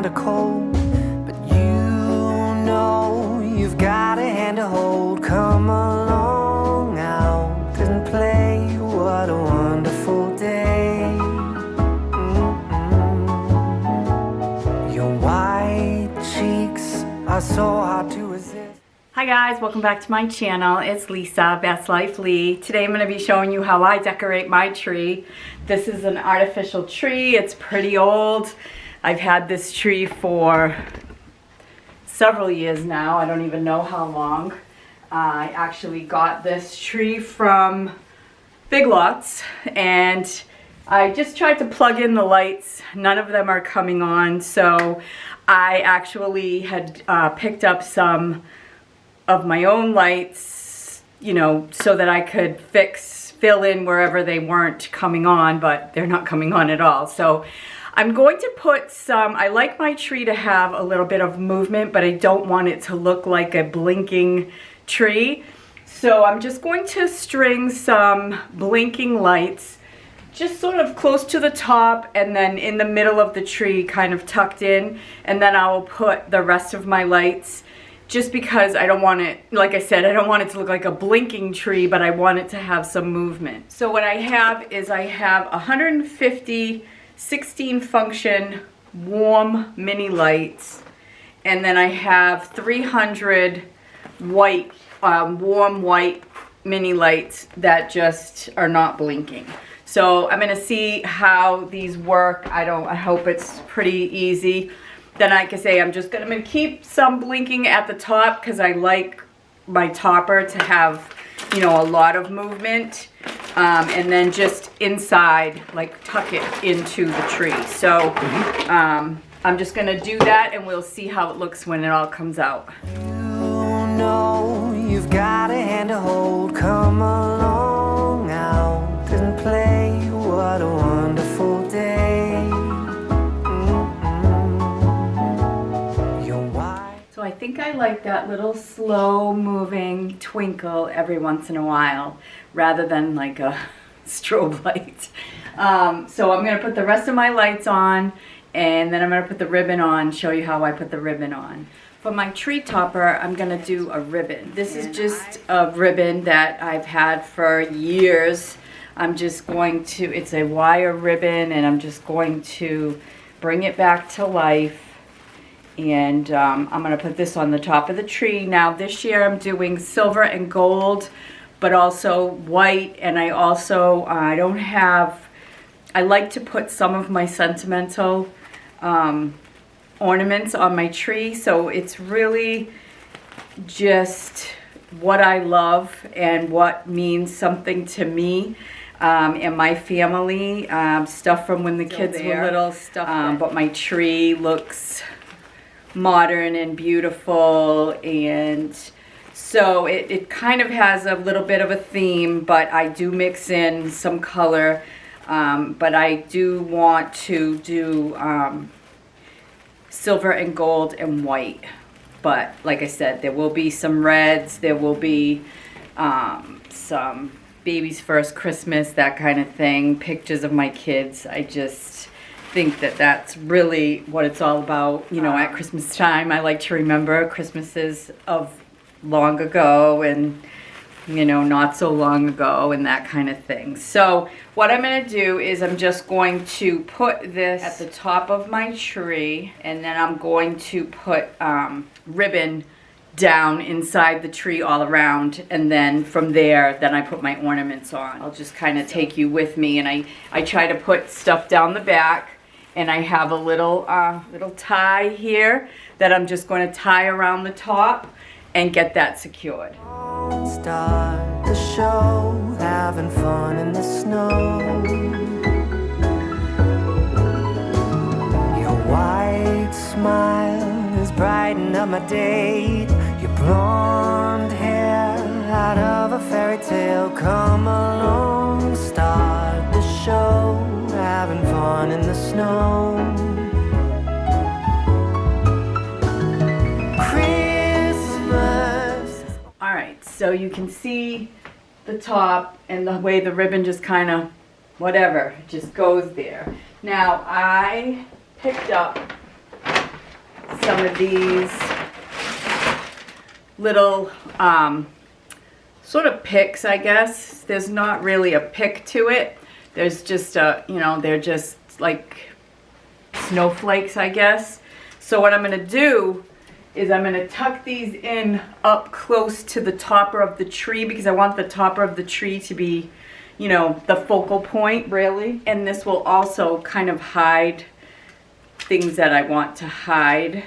kinda cold, but you know you've got a hand to hold. Come along out and play. What a wonderful day. Your white cheeks are so hard to resist. Hi guys, welcome back to my channel. It's Lisa, Best Life Lee. Today I'm going to be showing you how I decorate my tree. This is an artificial tree. It's pretty old. I've had this tree for several years now. I don't even know how long. I actually got this tree from Big Lots and I just tried to plug in the lights. None of them are coming on, so I actually had picked up some of my own lights, you know, so that I could fill in wherever they weren't coming on, but they're not coming on at all. So I'm going to put some, I like my tree to have a little bit of movement, but I don't want it to look like a blinking tree. So I'm just going to string some blinking lights just sort of close to the top and then in the middle of the tree, kind of tucked in, and then I will put the rest of my lights, just because I don't want it, like I said, I don't want it to look like a blinking tree, but I want it to have some movement. So what I have is I have 150 16 function warm mini lights, and then I have 300 white, warm white mini lights that just are not blinking. So I'm gonna see how these work. I hope it's pretty easy. Then like I say, I'm gonna keep some blinking at the top because I like my topper to have, you know, a lot of movement. And then just inside, like tuck it into the tree. So I'm just gonna do that and we'll see how it looks when it all comes out. You know you've got a hand to hold. Come along out and play. What a wonderful day. So I think I like that little slow moving twinkle every once in a while rather than like a strobe light. So I'm gonna put the rest of my lights on and then I'm gonna put the ribbon on, show you how I put the ribbon on. For my tree topper, I'm gonna do a ribbon. This is just a ribbon that I've had for years. I'm just going to, it's a wire ribbon, and I'm just going to bring it back to life. And I'm going to put this on the top of the tree. Now this year I'm doing silver and gold, but also white. And I also, I like to put some of my sentimental ornaments on my tree. So it's really just what I love and what means something to me. And my family, stuff from when the kids were little, but my tree looks modern and beautiful, and so it kind of has a little bit of a theme, but I do mix in some color, but I do want to do silver and gold and white. But like I said, there will be some reds, there will be some baby's first Christmas, that kind of thing, pictures of my kids. I just think that that's really what it's all about. You know, at Christmas time, I like to remember Christmases of long ago and, you know, not so long ago and that kind of thing. So what I'm going to do is I'm just going to put this at the top of my tree, and then I'm going to put ribbon down inside the tree all around, and then from there then I put my ornaments on. I'll just kind of take you with me, and I try to put stuff down the back, and I have a little tie here that I'm just going to tie around the top and get that secured. Start the show, having fun in the snow. Your white smile is brightening up my day. Your blonde hair out of a fairy tale. Come along, start the show, having fun in the snow. Christmas. All right, so you can see the top and the way the ribbon just kind of, whatever, just goes there. Now I picked up some of these little sort of picks, I guess. There's not really a pick to it. There's just a, you know, they're just like snowflakes, I guess. So what I'm going to do is I'm going to tuck these in up close to the topper of the tree, because I want the topper of the tree to be, you know, the focal point, really. And this will also kind of hide things that I want to hide,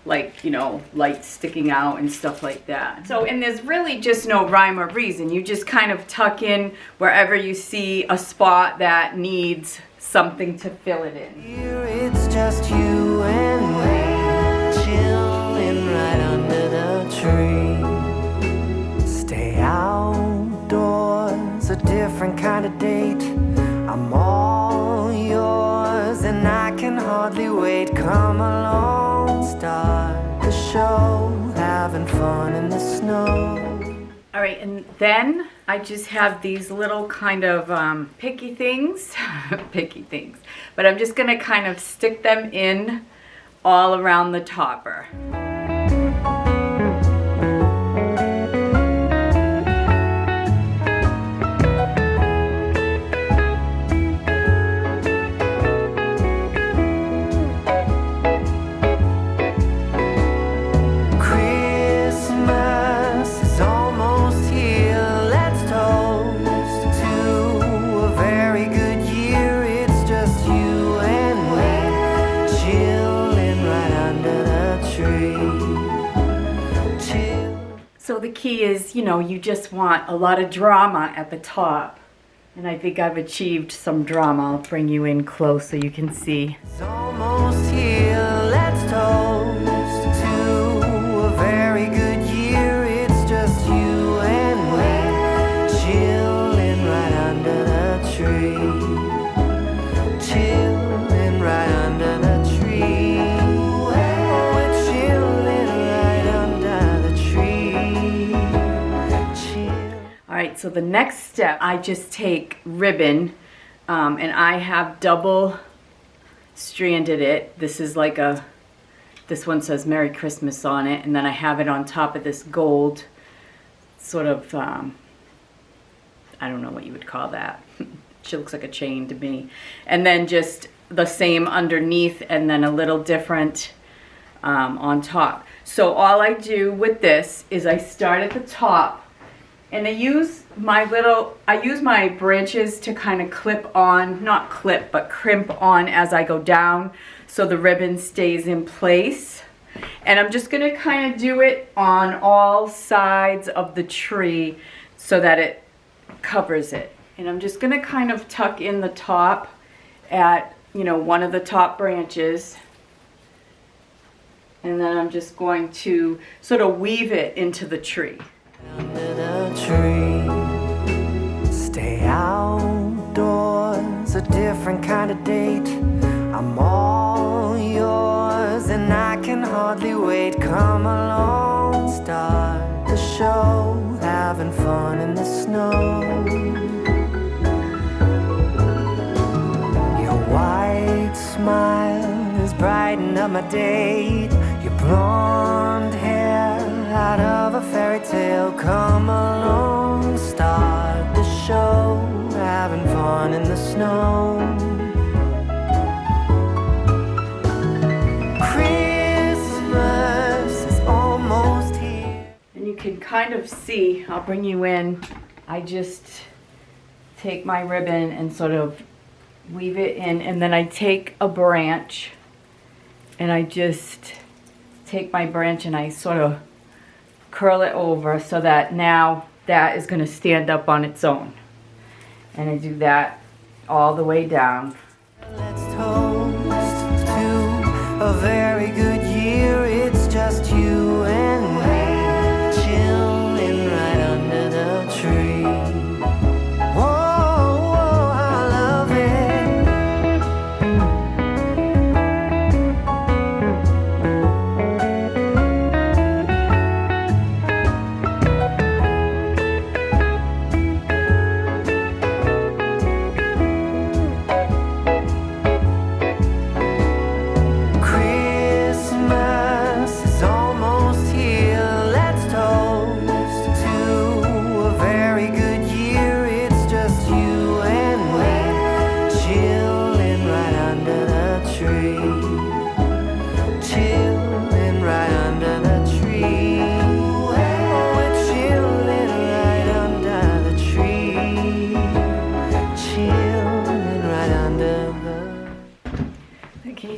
like, you know, lights sticking out and stuff like that. So, and there's really just no rhyme or reason. You just kind of tuck in wherever you see a spot that needs something to fill it in. Here it's just you and me, chilling right under the tree. Stay outdoors, a different kind of date. I'm all yours and I can hardly wait. Come along, start the show, having fun in the snow. All right, and then I just have these little kind of picky things, but I'm just gonna kind of stick them in all around the topper. So the key is, you know, you just want a lot of drama at the top. And I think I've achieved some drama. I'll bring you in close so you can see. It's almost here, let's toast to a very good year. It's just you and me, chilling right under the tree. Chilling right under the tree. We're chilling right under the tree. All right, so the next step, I just take ribbon, and I have double stranded it. This is like a, this one says Merry Christmas on it, and then I have it on top of this gold sort of, I don't know what you would call that. She looks like a chain to me. And then just the same underneath, and then a little different on top. So all I do with this is I start at the top, and I use my branches to kind of clip on, not clip, but crimp on as I go down so the ribbon stays in place. And I'm just gonna kind of do it on all sides of the tree so that it covers it. And I'm just gonna kind of tuck in the top at, you know, one of the top branches. And then I'm just going to sort of weave it into the tree. Under the tree, stay outdoors, a different kind of date. I'm all yours and I can hardly wait. Come along, start the show, having fun in the snow. Your white smile is brightening up my day. Your blonde hair out of a fairy tale. Come along, start the show, having fun in the snow. Christmas is almost here. And you can kind of see, I'll bring you in, I just take my ribbon and sort of weave it in, and then I take a branch and I just take my branch and I sort of curl it over so that now that is going to stand up on its own. And I do that all the way down. Let's toast to a very good year. It's just you and me, chilling right under the tree. Whoa, whoa, I love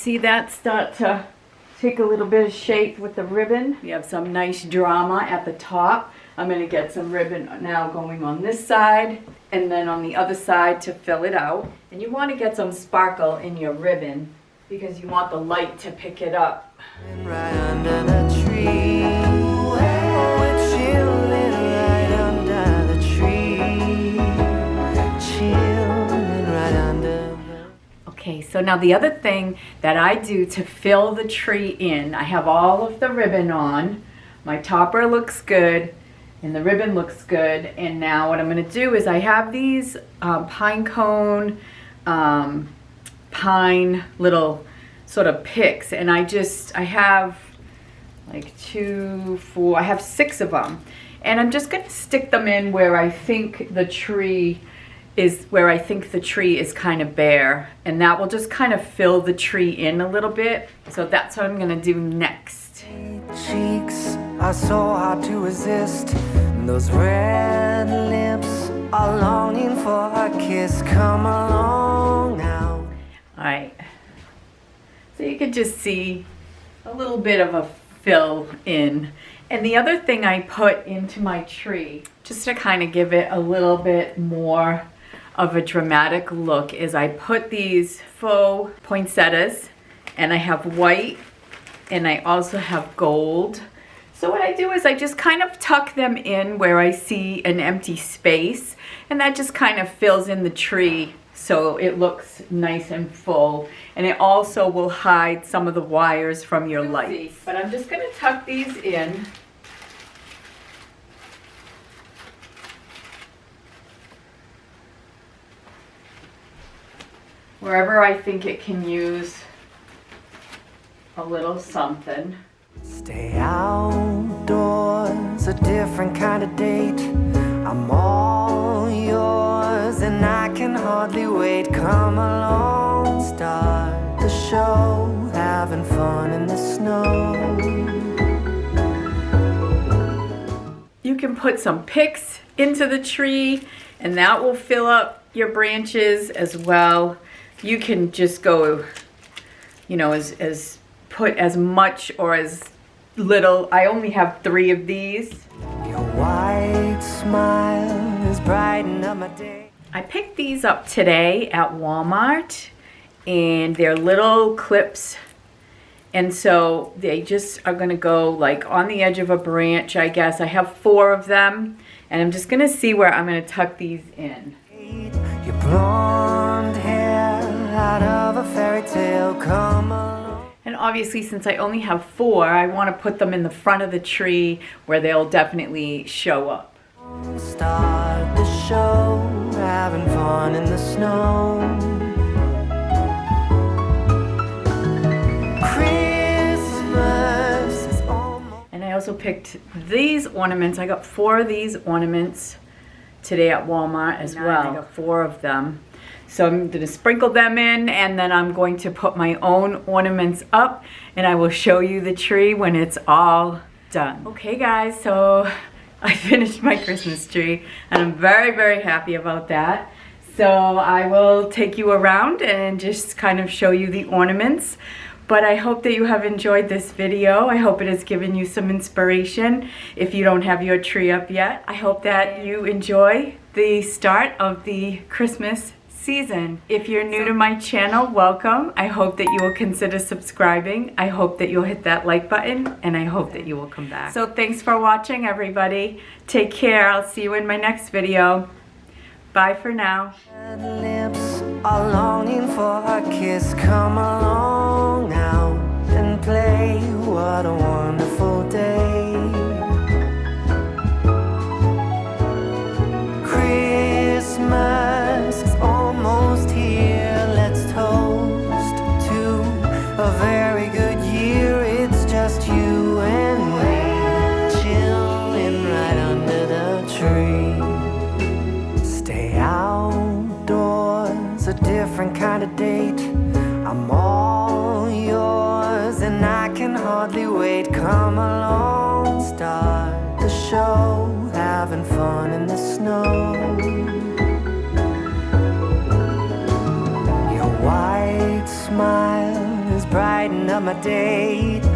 see that start to take a little bit of shape with the ribbon. We have some nice drama at the top. I'm going to get some ribbon now going on this side and then on the other side to fill it out. And you want to get some sparkle in your ribbon because you want the light to pick it up. Right under the tree. We're chilling right under the tree. Chilling right under the... Okay, so now the other thing that I do to fill the tree in, I have all of the ribbon on. My topper looks good and the ribbon looks good. And now what I'm going to do is I have these pine cone, pine little sort of picks, and I have like 2, 4, I have 6 of them, and I'm just going to stick them in where I think the tree is kind of bare, and that will just kind of fill the tree in a little bit. So that's what I'm going to do next. Cheeks are so hard to resist. Those red lips are longing for a kiss. Come along now. All right. So you can just see a little bit of a fill in. And the other thing I put into my tree, just to kind of give it a little bit more of a dramatic look, is I put these faux poinsettias, and I have white, and I also have gold. So what I do is I just kind of tuck them in where I see an empty space, and that just kind of fills in the tree so it looks nice and full, and it also will hide some of the wires from your lights. But I'm just going to tuck these in. Wherever I think it can use a little something. Stay outdoors, a different kind of date. I'm all yours and I can hardly wait. Come along, start the show, having fun in the snow. You can put some picks into the tree and that will fill up your branches as well. You can just go, you know, put as much or as little. I only have 3 of these. Your white smile is brightening up my day. I picked these up today at Walmart, and they're little clips, and so they just are gonna go like on the edge of a branch, I guess. I have 4 of them, and I'm just gonna see where I'm gonna tuck these in. Your blonde hair out of a fairy tale, come along. And obviously, since I only have 4, I want to put them in the front of the tree where they'll definitely show up. Start the show, having fun in the snow. Christmas is almost... And I also picked these ornaments. I got 4 of these ornaments today at Walmart as well. I got 4 of them. So I'm going to sprinkle them in, and then I'm going to put my own ornaments up, and I will show you the tree when it's all done. Okay guys, so I finished my Christmas tree, and I'm very, very happy about that. So I will take you around and just kind of show you the ornaments. But I hope that you have enjoyed this video. I hope it has given you some inspiration if you don't have your tree up yet. I hope that you enjoy the start of the Christmas season. If you're new to my channel, welcome. I hope that you will consider subscribing. I hope that you'll hit that like button, and I hope that you will come back. So thanks for watching, everybody. Take care. I'll see you in my next video. Bye for now. Lips are longing for a kiss. Come along now and play. What a wonderful day. Christmas is almost here. Let's toast to a very good year. It's just you and me, chilling right under the tree. Stay outdoors, a different kind of date. I'm all yours and I can hardly wait. Come along, start the show, having fun in the snow. Your white smile is bright. my date.